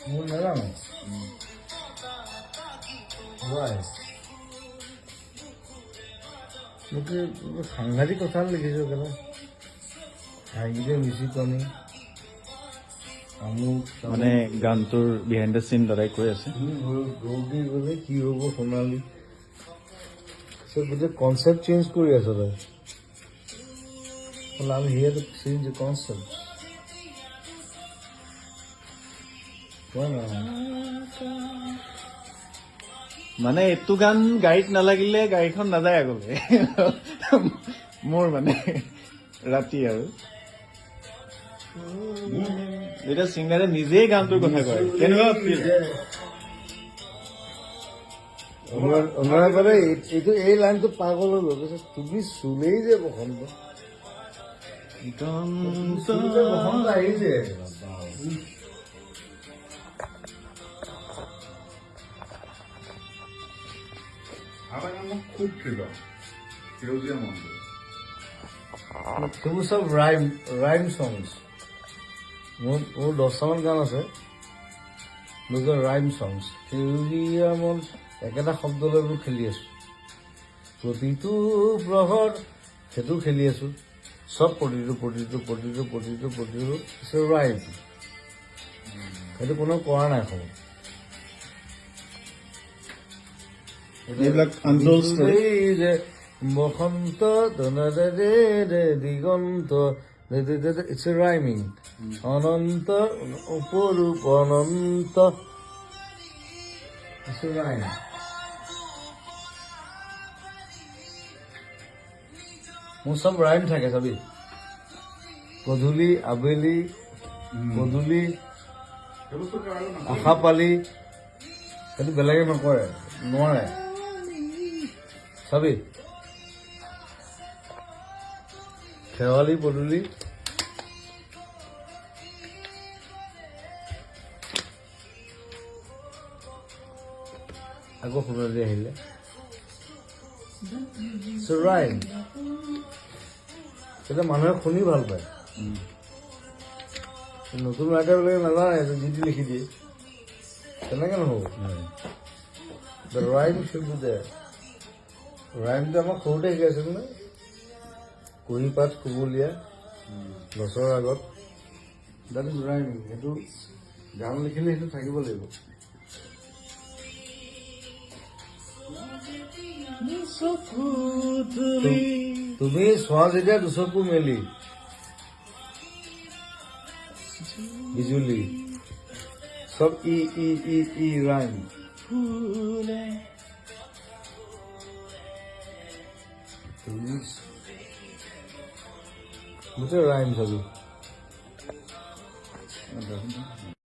মোৰ নাজানো মোকে সাংঘাতিক কথা লিখিছোঁ কেনে হাঁহিতে মিচি কণী আমুক মানে গানটোৰ বিহাইণ্ড দ্য চিন দাদাই কৈ আছে গৌৰী গ'লে কি হ'ব সোণালী গোটেই কনচেপ্ট চেঞ্জ কৰি আছ তই আমি হিয়াৰ চেঞ্জ দ্য কনচেপ্ট মানে এইটো গান গাড়ীত নালাগিলে গাড়ীখন নাযায় আগলৈ মোৰ মানে ৰাতি আৰু এতিয়া ছিংগাৰে নিজেই গানটোৰ কথা কয় কেনেকুৱা ফিল অনুৰাগৰে এইটো এই লাইনটো পাগল হৈ গ'ল তুমি চুলেই যে বসন্ত বসন্ত আহিছে খুব প্ৰিয় সেউজীয়া মন্দিৰ সেইবোৰ চব ৰাইম চংছ মোৰ 10টামান গান আছে নিজৰ ৰাইম চংছ সেউজীয়া মন একেটা শব্দ লৈ মই খেলি আছোঁ প্ৰতিটো প্ৰহৰ সেইটো খেলি আছোঁ চব প্ৰতিটো ৰাইম সেইটো কোনেও কৰা নাই খবৰ এইবিলাক আনটোল্ড ষ্টৰী এই যে বসন্ত দিগন্ত ইটছ এ ৰাইমিং অনন্ত উপৰূপ অনন্ত ইটছ এ ৰাইম মোৰ চব ৰাইম থাকে চাবি গধূলি আবেলি গধূলি আশা পালি সেইটো বেলেগে নকৰে নোৱাৰে চাবি শেৱালি পদূলি আকৌ সোণালী আহিলে ৰাইম তেতিয়া মানুহে শুনি ভাল পায় নতুন ৰাইটাৰবিলাকে নাজানে যি টি লিখি দিয়ে তেনেকে নহ'ব ৰাইম শুদ্ধ দে ৰাইমটো আমাক সৰুতে শিকাইছিল নে কুঁহি পাত কুমলীয়া গছৰ আগত দেট ইজ ৰাইমিং সেইটো গান লিখিলে সেইটো থাকিব লাগিব তুমি চোৱা যেতিয়া দুচকু মেলি বিজুলী চব ই ৰাইম গোটেই ৰাইম চাবি